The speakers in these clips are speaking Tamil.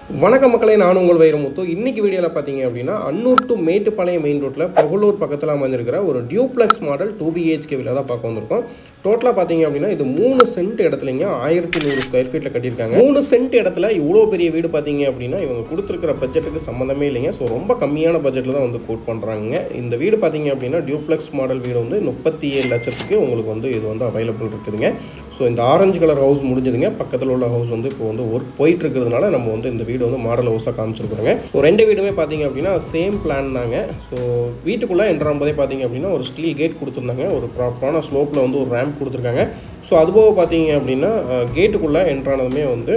வணக்கம் மக்களே, நான் உங்கள் வைரமுத்து. இன்னைக்கு வீடியோவில் பார்த்தீங்க அப்படின்னா அன்னூர் டு மேட்டுப்பாளையம் மெயின் ரோட்டில் புகழூர் பக்கத்தில் அமைஞ்சிருக்கிற ஒரு டியூப்ளெக்ஸ் மாடல் 2BHK வில்லா தான் பார்க்க வந்திருக்கோம். டோட்டலாக பார்த்தீங்க அப்படின்னா இது 3 சென்ட் இடத்துலங்க 1100 ஸ்கொயர் ஃபீட்டில் கட்டியிருக்காங்க. 3 சென்ட் இடத்துல இவ்வளோ பெரிய வீடு பார்த்தீங்க அப்படின்னா இவங்க கொடுத்துருக்கிற பட்ஜெட்டுக்கு சம்மந்தமே இல்லைங்க. ஸோ ரொம்ப கம்மியான பட்ஜெட்டில் தான் வந்து கோட் பண்ணுறாங்க. இந்த வீடு பார்த்தீங்க அப்படின்னா டியூப்ளெக்ஸ் மாடல் வீடு வந்து 37 லட்சத்துக்கு உங்களுக்கு வந்து இது வந்து அவைலபிள் இருக்குதுங்க. ஸோ இந்த ஆரஞ்சு கலர் ஹவுஸ் முடிஞ்சதுங்க. பக்கத்தில் உள்ள ஹவுஸ் வந்து இப்போ வந்து ஒர்க் போயிட்டு இருக்கிறதுனால நம்ம வந்து இந்த வீடு வந்து மாடல் ஹவுஸாக காமிச்சிருக்கிறோங்க. ஸோ ரெண்டு வீடுமே பார்த்தீங்க அப்படின்னா சேம் பிளான் தாங்க. ஸோ வீட்டுக்குள்ளே என்ட்ராம்போதே பார்த்தீங்க அப்படின்னா ஒரு ஸ்டீல் கேட் கொடுத்துருந்தாங்க. ஒரு ப்ராப்பரான ஸ்லோப்பில் வந்து ஒரு ரேம்ப் கொடுத்துருக்காங்க. ஸோ அதுபோக பார்த்தீங்க அப்படின்னா கேட்டுக்குள்ளே என்ட்ரானதுமே வந்து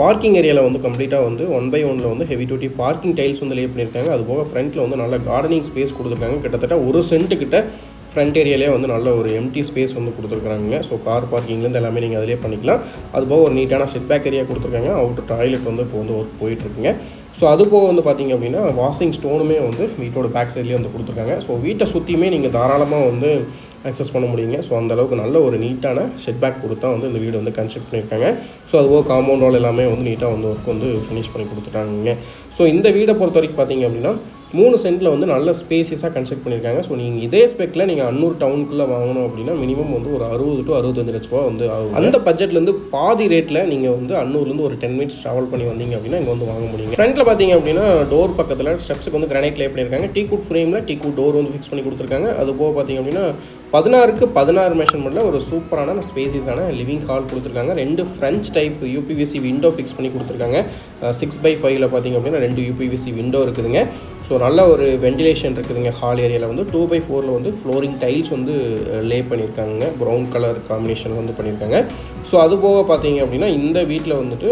பார்க்கிங் ஏரியாவில் வந்து கம்ப்ளீட்டாக வந்து 1/1 வந்து ஹெவி டியூட்டி பார்க்கிங் டைல்ஸ் வந்து லே பண்ணியிருக்காங்க. அதுபோக ஃப்ரண்ட்டில் வந்து நல்ல கார்டனிங் ஸ்பேஸ் கொடுத்துருக்காங்க. கிட்டத்தட்ட 1 சென்ட்டுக்கிட்ட ஃப்ரண்ட் ஏரியாலே வந்து நல்ல ஒரு எம்டி ஸ்பேஸ் வந்து கொடுத்துருக்காங்க. ஸோ கார் பார்க்கிங்லேருந்து எல்லாமே நீங்கள் அதிலே பண்ணிக்கலாம். அதுபோக ஒரு நீட்டான செட் பேக் ஏரியா கொடுத்துருக்காங்க. அவுட்டர் டாய்லெட் வந்து இப்போ வந்து ஒர்க் போயிட்டுருக்குங்க. ஸோ அதுபோக வந்து பார்த்திங்க அப்படின்னா வாஷிங் ஸ்டோனுமே வந்து வீட்டோட பேக் சைட்லேயே வந்து கொடுத்துருக்காங்க. ஸோ வீட்டை சுற்றியுமே நீங்கள் தாராளமாக வந்து அக்சஸ் பண்ண முடியுங்க. ஸோ அந்தளவுக்கு நல்ல ஒரு நீட்டான செட் பேக் கொடுத்தா வந்து இந்த வீடு வந்து கன்ஸ்ட்ரக்ட் பண்ணியிருக்காங்க. ஸோ அதுபோக காம்பவுண்ட் வால் எல்லாமே வந்து நீட்டாக வந்து ஒர்க் வந்து ஃபினிஷ் பண்ணி கொடுத்துட்டாங்க. ஸோ இந்த வீடை பொறுத்த வரைக்கும் பார்த்தீங்க அப்படின்னா 3 சென்ட்டில் வந்து நல்ல ஸ்பேசியஸாக கன்ஸ்ட்ரக்ட் பண்ணியிருக்காங்க. ஸோ நீங்கள் இதே ஸ்பெக்கில் நீங்கள் அன்னூர் டவுனுக்குள்ளே வாங்கணும் அப்படின்னா மினிமம் வந்து ஒரு 60 to 65 லட்ச ரூபா வந்து ஆகும். அந்த பட்ஜெட்லேருந்து பாதி ரேட்டில் நீங்கள் வந்து அன்னூர்லேருந்து ஒரு 10 மினிட்ஸ் ட்ராவல் பண்ணி வந்தீங்க அப்படின்னா இங்கே வந்து வாங்க முடியும். ஃப்ரண்ட்டில் பார்த்தீங்க அப்படின்னா டோர் பக்கத்தில் ஸ்டெப்ஸுக்கு வந்து கிரானைட் லே பண்ணியிருக்காங்க. டீக்குட் ஃப்ரேமில் டீக்குட் டோர் வந்து ஃபிக்ஸ் பண்ணி கொடுத்துருக்காங்க. அது போக பார்த்தீங்க அப்படின்னா 16க்கு 16 மெஷர்மெண்ட்டில் ஒரு சூப்பரான ஸ்பேசியஸான லிவிங் ஹால் கொடுத்துருக்காங்க. 2 French type UPVC window fix பண்ணி கொடுத்துருக்காங்க. 6x5ல் பார்த்தீங்க அப்படின்னா 2 UPVC விண்டோ இருக்குதுங்க. ஸோ நல்ல ஒரு வெண்டிலேஷன் இருக்குதுங்க. ஹால் ஏரியாவில் வந்து 2/4ல் வந்து ஃப்ளோரிங் டைல்ஸ் வந்து லே பண்ணியிருக்காங்க. ப்ரௌன் கலர் காம்பினேஷன் வந்து பண்ணியிருக்காங்க. ஸோ அது போக பார்த்தீங்க அப்படின்னா இந்த வீட்டில் வந்துட்டு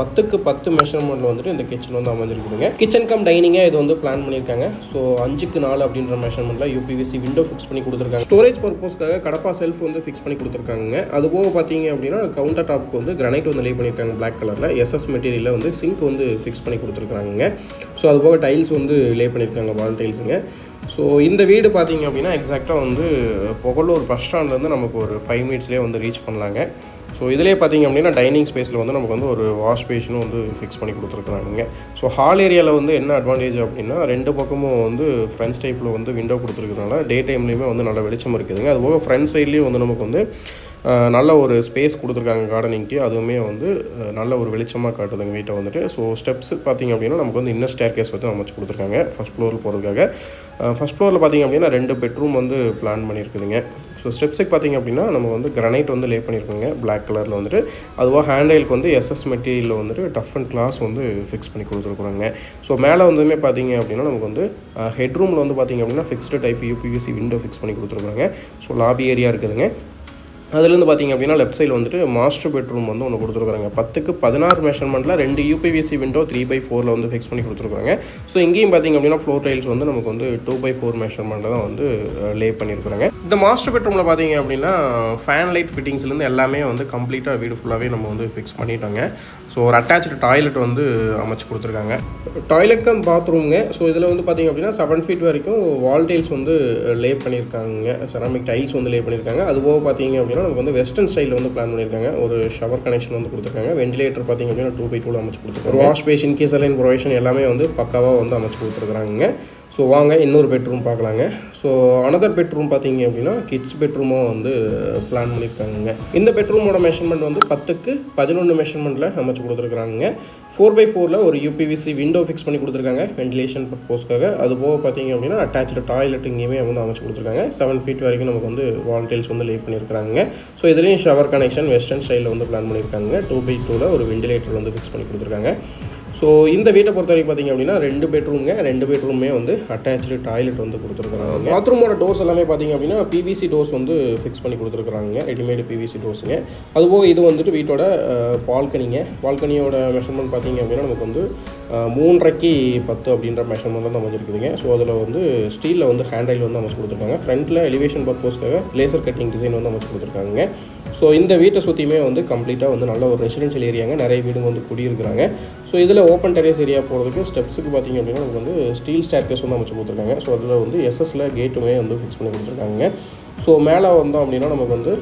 10க்கு 10 மெஷர்மெண்ட்டில் வந்துட்டு இந்த கிச்சன் வந்து அமைஞ்சிருக்குதுங்க. கிச்சன் கம் டைனிங்காக இது வந்து பிளான் பண்ணியிருக்காங்க. ஸோ 5க்கு 4 அப்படின்ற மெஷர்மெண்ட்டில் UPVC விண்டோ ஃபிக்ஸ் பண்ணி கொடுத்துருக்காங்க. ஸ்டோரேஜ் பர்பஸ்க்காக கடப்பா செல்ஃப் வந்து ஃபிக்ஸ் பண்ணி கொடுத்துருக்காங்க. அது போக பார்த்தீங்க அப்படின்னா கவுண்டர் டாப்க்கு வந்து கிரானைட் வந்து லே பண்ணியிருக்காங்க. பிளாக் கலரில் SS மெட்டீரியலில் வந்து சிங்க் வந்து ஃபிக்ஸ் பண்ணி கொடுத்துருக்காங்க. ஸோ அது போக டைல்ஸ் வந்து லே பண்ணியிருக்காங்க, வால் டைல்ஸுங்க. ஸோ இந்த வீடு பார்த்தீங்க அப்படின்னா எக்ஸாக்டாக வந்து புகழூர் பஸ் ஸ்டாண்ட்லேருந்து நமக்கு ஒரு 5 மினிட்ஸ்லேயே வந்து ரீச் பண்ணலாங்க. ஸோ இதிலே பார்த்தீங்க அப்படின்னா டைனிங் ஸ்பேஸில் வந்து நமக்கு வந்து ஒரு வாஷ் பேஷனும் வந்து ஃபிக்ஸ் பண்ணி கொடுத்துருக்குறாங்க. ஸோ ஹால் ஏரியாவில் வந்து என்ன அட்வான்டேஜ் அப்படின்னா 2 பக்கமும் வந்து ஃப்ரண்ட் டைப்பில் வந்து விண்டோ கொடுத்துருக்கிறதுனால டே டைம்லேயுமே வந்து நல்ல வெளிச்சம் இருக்குதுங்க. அதுபோக ஃப்ரண்ட் சைட்லேயும் வந்து நமக்கு வந்து நல்ல ஒரு ஸ்பேஸ் கொடுத்துருக்காங்க கார்டனிங்க்கு. அதுவுமே வந்து நல்ல ஒரு வெளிச்சமாக காட்டுதுங்க வீட்டை வந்துட்டு. ஸோ ஸ்டெப்ஸ் பார்த்திங்க அப்படின்னா நமக்கு வந்து இன்னர் ஸ்டேர் கேஸ் வந்து அமைச்சு கொடுத்துருக்காங்க ஃபஸ்ட் ஃப்ளோரில் போகிறதுக்காக. ஃபஸ்ட் ஃப்ளோரில் பார்த்திங்க அப்படின்னா 2 பெட்ரூம் வந்து பிளான் பண்ணியிருக்குதுங்க. ஸோ ஸ்டெப்ஸுக்கு பார்த்திங்க அப்படின்னா நம்ம வந்து கிரானைட் வந்து லே பண்ணியிருக்கோங்க பிளாக் கலரில் வந்துட்டு. அதுவாக ஹேண்ட்ரைலுக்கு வந்து SS மெட்டீரியலில் வந்துட்டு டஃப் அண்ட் கிளாஸ் வந்து ஃபிக்ஸ் பண்ணி கொடுத்துருக்குறாங்க. ஸோ மேலே வந்துமே பார்த்திங்க அப்படின்னா நமக்கு வந்து ஹெட் ரூமில் வந்து பார்த்திங்க அப்படின்னா fixed type UPVC window fix பண்ணி கொடுத்துருக்குறாங்க. ஸோ லாபி ஏரியா இருக்குதுங்க. அதுலேருந்து பார்த்திங்க அப்படின்னா லெஃப்ட் சைடில் வந்துட்டு மாஸ்டர் பெட்ரூம் வந்து ஒன்று கொடுத்துருக்குறாங்க. 10க்கு 16 மெஷர்மெண்ட்டில் 2 UPVC விண்டோ 3/4ல் வந்து ஃபிக்ஸ் பண்ணி கொடுத்துருக்குறாங்க. ஸோ இங்கேயும் பார்த்திங்க அப்படின்னா ஃப்ளோர் டைல்ஸ் வந்து நமக்கு வந்து 2/4 மெஷர்மெண்ட்டில் தான் வந்து லே பண்ணியிருக்கிறாங்க. இந்த மாஸ்டர் பெட்ரூமில் பார்த்திங்க அப்படின்னா ஃபேன் லைட் ஃபிட்டிங்ஸ்லேருந்து எல்லாமே வந்து கம்ப்ளீட்டாக வீடு ஃபுல்லாகவே நம்ம வந்து ஃபிக்ஸ் பண்ணிட்டாங்க. ஸோ ஒரு அட்டாச்சு டாய்லெட் வந்து அமைச்சு கொடுத்துருக்காங்க. Toilet cum பாத்ரூமுங்க. ஸோ இதில் வந்து பார்த்திங்க அப்படின்னா 7 ஃபீட் வரைக்கும் வால் டைல்ஸ் வந்து லே பண்ணியிருக்காங்க. செராமிக் டைல்ஸ் வந்து லே பண்ணியிருக்காங்க. அதுபோக பார்த்திங்க அப்படின்னா நமக்கு வந்து வெஸ்டர்ன் ஸ்டைலில் வந்து பிளான் பண்ணியிருக்காங்க. ஒரு ஷவர் கனெக்ஷன் வந்து கொடுத்துருக்காங்க. வெண்டிலேட்டர் பார்த்திங்க அப்படின்னா 2/2 அமைச்சு கொடுத்துருக்காங்க. வாஷ் பேஷன் கீசலைன் ப்ரொவைஷன் எல்லாமே வந்து பக்காவாக வந்து அமைச்சு கொடுத்துருக்குறாங்க. ஸோ வாங்க இன்னொரு பெட்ரூம் பார்க்கலாங்க. ஸோ அனதர் பெட்ரூம் பார்த்தீங்க அப்படின்னா கிட்ஸ் பெட்ரூமும் வந்து பிளான் பண்ணியிருக்காங்க. இந்த பெட்ரூமோட மெஷர்மெண்ட் வந்து 10க்கு 11 மெஷர்மெண்ட்டில் அமைச்சு கொடுத்துருக்குறாங்க. 4/4ல் ஒரு UPVC விண்டோ ஃபிக்ஸ் பண்ணி கொடுத்துருக்காங்க வெண்டிலேஷன் பர்பஸ்க்காக. அது போக பார்த்தீங்க அப்படின்னா அட்டாச்சு டாய்லெட் இங்கேயுமே வந்து அமைச்சு கொடுத்துருக்காங்க. 7 ஃபீட் வரைக்கும் நமக்கு வந்து வால் டைல்ஸ் வந்து லே பண்ணியிருக்காங்க. ஸோ இதுலேயும் ஷவர் கனெக்ஷன் வெஸ்டர்ன் ஸ்டைலில் வந்து பிளான் பண்ணியிருக்காங்க. 2/2ல் ஒரு வெண்டிலேட்டர் வந்து ஃபிக்ஸ் பண்ணி கொடுத்துருக்காங்க. ஸோ இந்த வீட்டை பொறுத்த வரைக்கும் பார்த்திங்க அப்படின்னா 2 பெட்ரூமுங்க. 2 பெட்ரூமே வந்து அட்டாச்சு டாய்லெட் வந்து கொடுத்துருக்குறாங்க. பாத்ரூமோட டோர்ஸ் எல்லாமே பார்த்திங்க அப்படின்னா PVC டோர்ஸ் வந்து ஃபிக்ஸ் பண்ணி கொடுத்துருக்குறாங்க. Readymade PVC டோர்ஸுங்க. அதுபோக இது வந்துட்டு வீட்டோட பால்கனிங்க. பால்கனியோட மெஷர்மெண்ட் பார்த்திங்க அப்படின்னா நமக்கு வந்து 3.5க்கு 10 அப்படின்ற மெஷர்மெண்ட் வந்து அமைச்சிருக்குதுங்க. ஸோ அதில் வந்து ஸ்டீலில் வந்து ஹேண்ட்ரைல் வந்து அமைச்சு கொடுத்துருக்காங்க. ஃப்ரண்ட்டில் எலிவேஷன் பர்பஸ்க்காக லேசர் கட்டிங் டிசைன் வந்து அமைச்சு கொடுத்துருக்காங்க. ஸோ இந்த வீட்டை சுற்றியுமே வந்து கம்ப்ளீட்டாக வந்து நல்ல ஒரு ரெசிடென்ஷியல் ஏரியாங்க. நிறைய வீடுங்க வந்து குடியிருக்கிறாங்க. ஸோ இதில் ஓப்பன் டெரேஸ் ஏரியா போகிறதுக்கு ஸ்டெப்ஸுக்கு பார்த்திங்க அப்படின்னா நமக்கு வந்து ஸ்டீல் ஸ்டேர் கேஸ் வந்து அமைச்சு கொடுத்துருக்காங்க. ஸோ அதில் வந்து SSல கேட்டுமே வந்து ஃபிக்ஸ் பண்ணி கொடுத்துருக்காங்க. ஸோ மேலே வந்தோம் அப்படின்னா நமக்கு வந்து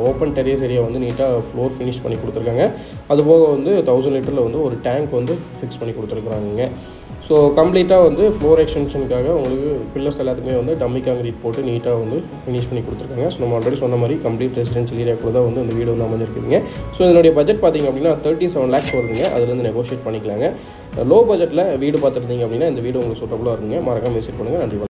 ஓப்பன் டெரேஸ் ஏரியா வந்து நீட்டாக ஃப்ளோர் ஃபினிஷ் பண்ணி கொடுத்துருக்காங்க. அதுபோக வந்து 1000 லிட்டரில் வந்து ஒரு டேங்க் வந்து ஃபிக்ஸ் பண்ணி கொடுத்துருக்குறாங்க. ஸோ கம்ப்ளீட்டாக வந்து ஃப்ளோர் எக்ஸ்டென்ஷனுக்காக உங்களுக்கு பில்லர்ஸ் எல்லாத்துக்குமே வந்து டம்மி காங்கிரீட் போட்டு நீட்டாக வந்து ஃபினிஷ் பண்ணி கொடுத்துருக்காங்க. ஸோ நம்ம ஆல்ரெடி சொன்ன மாதிரி கம்ப்ளீட் ரெசிடென்ஷியல் ஏரியாக்குள்ள தான் வந்து இந்த வீடு வந்து அமைஞ்சிருக்குதுங்க. ஸோ இதனுடைய பட்ஜெட் பார்த்திங்க அப்படின்னா 37 lakhs வருதுங்க. அதுலேருந்து நெகோஷியேட் பண்ணிக்கலாங்க. லோ பட்ஜெட்டில் வீடு பார்த்துருந்தீங்க அப்படின்னா இந்த வீடு உங்களுக்கு சூட்டபுளாக இருக்குங்க. மறக்காம விசிட் பண்ணுங்கள். நன்றி.